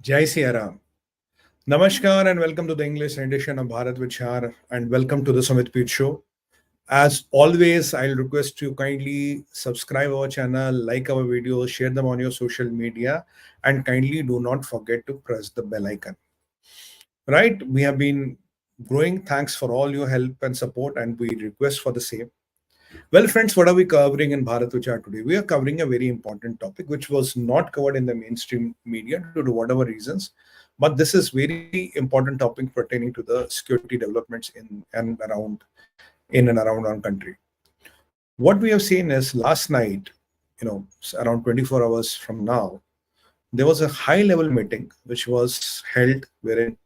Jai Siya Ram. Namaskar and welcome to the English edition of Bharat Vichar and welcome to the SUMIT Show. As always, I'll request you kindly subscribe our channel, like our videos, share them on your social media, and kindly do not forget to press the bell icon. Right? We have been growing. Thanks for all your help and support, and we request for the same. Well, friends, what are we covering in Bharat Vichar today? We are covering a very important topic which was not covered in the mainstream media due to whatever reasons. But this is very important topic pertaining to the security developments in and around our country. What we have seen is last night, around 24 hours from now, there was a high-level meeting which was held wherein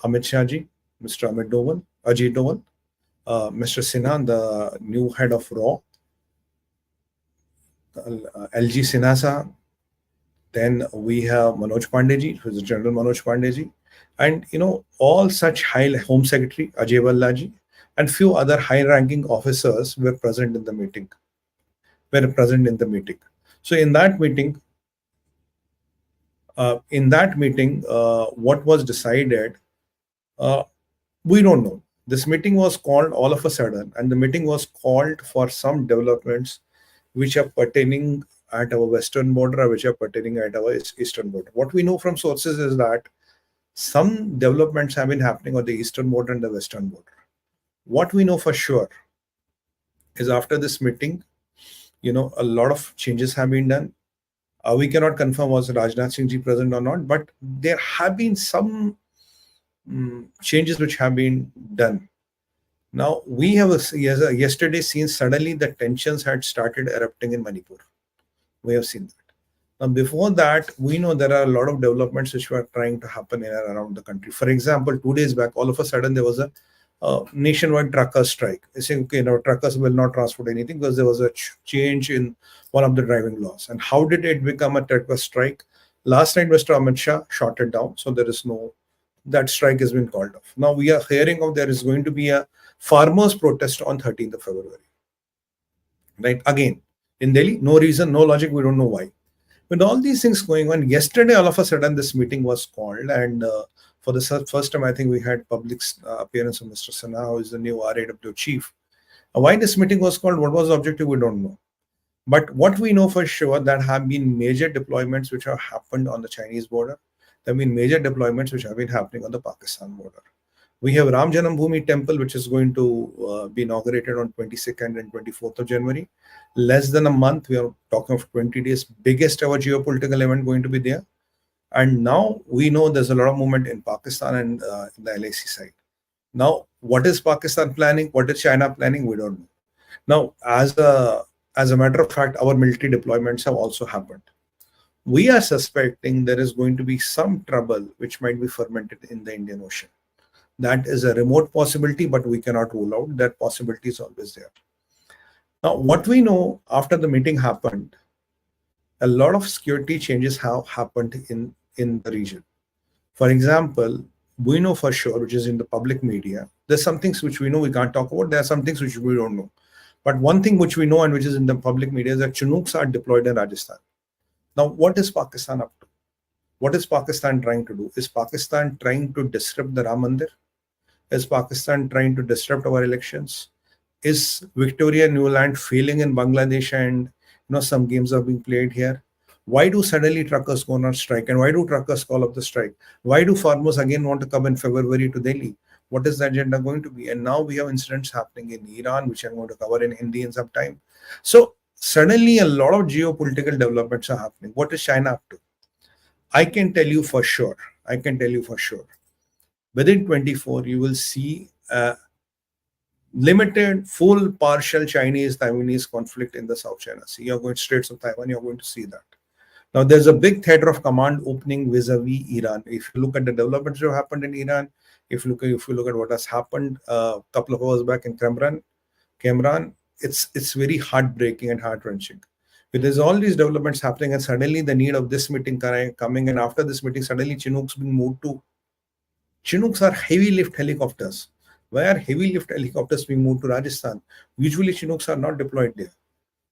Amit Shah ji, Mr. Amit Doval, Ajit Doval, Mr. Sinha, the new head of RAW, LG Sinha Saab. Then we have Manoj Pandey who is the General Manoj Pandey, and all such high Home Secretary Ajay Bhalla and few other high-ranking officers were present in the meeting. So in that meeting, what was decided, we don't know. This meeting was called all of a sudden, and the meeting was called for some developments which are pertaining at our western border, which are pertaining at our eastern border. What we know from sources is that some developments have been happening on the eastern border and the western border. What we know for sure is after this meeting, a lot of changes have been done. We cannot confirm was Rajnath Singh ji present or not, but there have been some changes which have been done. Now, we have yesterday seen suddenly the tensions had started erupting in Manipur. We have seen that. Now, before that, we know there are a lot of developments which were trying to happen in and around the country. For example, 2 days back, all of a sudden, there was a nationwide trucker strike. They say, okay, now truckers will not transport anything because there was a change in one of the driving laws. And how did it become a trucker strike? Last night, Mr. Amit Shah shot it down. So there is that strike has been called off. Now we are hearing of there is going to be a farmers' protest on 13th of February. Right? Again, in Delhi, no reason, no logic, we don't know why. With all these things going on, yesterday, all of a sudden, this meeting was called. And for the first time, I think we had public appearance of Mr. Sinha, who is the new RAW chief. Why this meeting was called, what was the objective, we don't know. But what we know for sure, that have been major deployments which have happened on the Chinese border. There have been major deployments which have been happening on the Pakistan border. We have Ram Janambhoomi Temple, which is going to be inaugurated on 22nd and 24th of January. Less than a month, we are talking of 20 days, biggest ever geopolitical event going to be there. And now we know there's a lot of movement in Pakistan and the LAC side. Now, what is Pakistan planning? What is China planning? We don't know. Now, as a matter of fact, our military deployments have also happened. We are suspecting there is going to be some trouble which might be fermented in the Indian Ocean. That is a remote possibility, but we cannot rule out that possibility is always there. Now, what we know after the meeting happened, a lot of security changes have happened in the region. For example, we know for sure, which is in the public media, there's some things which we know we can't talk about. There are some things which we don't know. But one thing which we know and which is in the public media is that Chinooks are deployed in Rajasthan. Now, what is Pakistan up to? What is Pakistan trying to do? Is Pakistan trying to disrupt the Ram Mandir? Is Pakistan trying to disrupt our elections? Is Victoria Newland failing in Bangladesh and some games are being played here? Why do suddenly truckers go on strike? And why do truckers call up the strike? Why do farmers again want to come in February to Delhi? What is the agenda going to be? And now we have incidents happening in Iran, which I'm going to cover in Hindi in some time. So suddenly a lot of geopolitical developments are happening. What is China up to? I can tell you for sure. Within 24, you will see a limited, full, partial Chinese-Taiwanese conflict in the South China Sea. You're going Straits of Taiwan, you're going to see that. Now, there's a big theater of command opening vis-a-vis Iran. If you look at the developments that have happened in Iran, if you look at what has happened a couple of hours back in Qamran, it's very heartbreaking and heart-wrenching. But there's all these developments happening, and suddenly the need of this meeting coming, and after this meeting, suddenly Chinooks being moved to. Chinooks are heavy lift helicopters. Why are heavy lift helicopters being moved to Rajasthan? Usually Chinooks are not deployed there.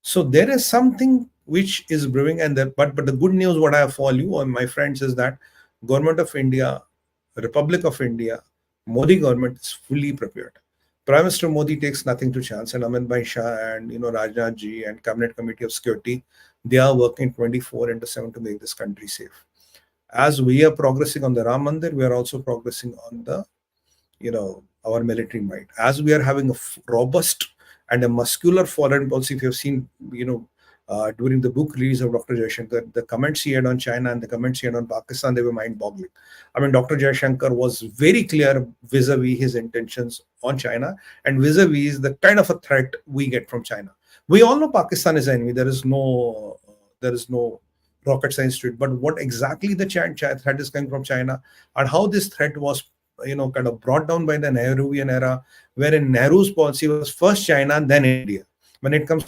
So there is something which is brewing, but the good news what I have for you or my friends is that Government of India, Republic of India, Modi government is fully prepared. Prime Minister Modi takes nothing to chance, and Amit Shah and Rajnath ji and Cabinet Committee of Security, they are working 24 into 7 to make this country safe. As we are progressing on the Ram Mandir, we are also progressing on the our military might. As we are having a robust and a muscular foreign policy, if you've seen, during the book release of Dr. Jaishankar, the comments he had on China and the comments he had on Pakistan, they were mind-boggling. I mean, Dr. Jaishankar was very clear vis-a-vis his intentions on China and vis-a-vis the kind of a threat we get from China. We all know Pakistan is enemy. There is no rocket science to it. But what exactly the threat is coming from China, and how this threat was kind of brought down by the Nehruvian era, wherein Nehru's policy was first China, then India. When it came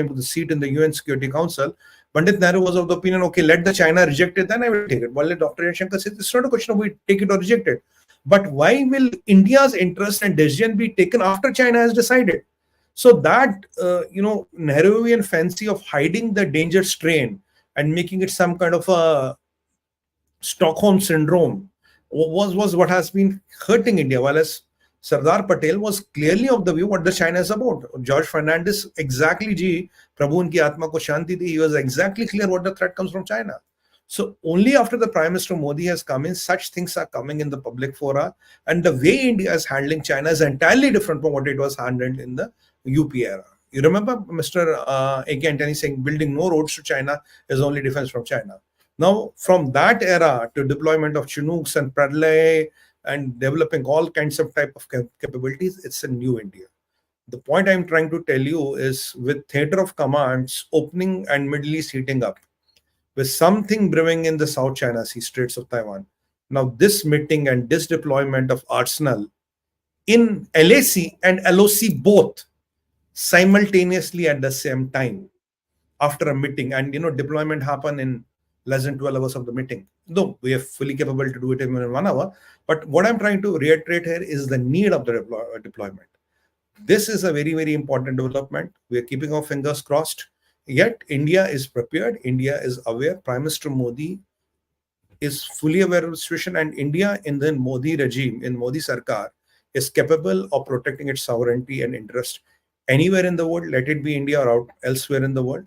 to the seat in the UN Security Council, Pandit Nehru was of the opinion, okay, let the China reject it, then I will take it. While Dr. Jaishankar said, it's not a question of we take it or reject it. But why will India's interest and decision be taken after China has decided? So that, Nehruvian fancy of hiding the danger strain and making it some kind of a Stockholm syndrome was what has been hurting India. Whereas Sardar Patel was clearly of the view what the China is about. George Fernandez exactly, ji, Prabhu unki atma ko shanti di, he was exactly clear what the threat comes from China. So only after the Prime Minister Modi has come in, such things are coming in the public fora, and the way India is handling China is entirely different from what it was handled in the UP era. You remember Mr. A.K. Antony saying building no roads to China is only defense from China. Now, from that era to deployment of Chinooks and Pradley and developing all kinds of type of capabilities, it's a new India. The point I'm trying to tell you is with theater of commands opening and Middle East heating up, with something brewing in the South China Sea, Straits of Taiwan. Now, this meeting and this deployment of arsenal in LAC and LOC both simultaneously at the same time after a meeting, and deployment happen in less than 12 hours of the meeting. No, we are fully capable to do it even in 1 hour. But what I'm trying to reiterate here is the need of the deployment. This is a very, very important development. We are keeping our fingers crossed. Yet India is prepared. India is aware. Prime Minister Modi is fully aware of the situation, and India in the Modi regime, in Modi Sarkar, is capable of protecting its sovereignty and interest anywhere in the world, let it be India or out elsewhere in the world.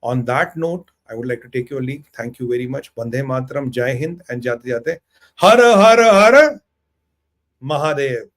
On that note, I would like to take your leave. Thank you very much. Vande Mataram, Jai Hind, and Jate Jate. Har Har Har Mahadev.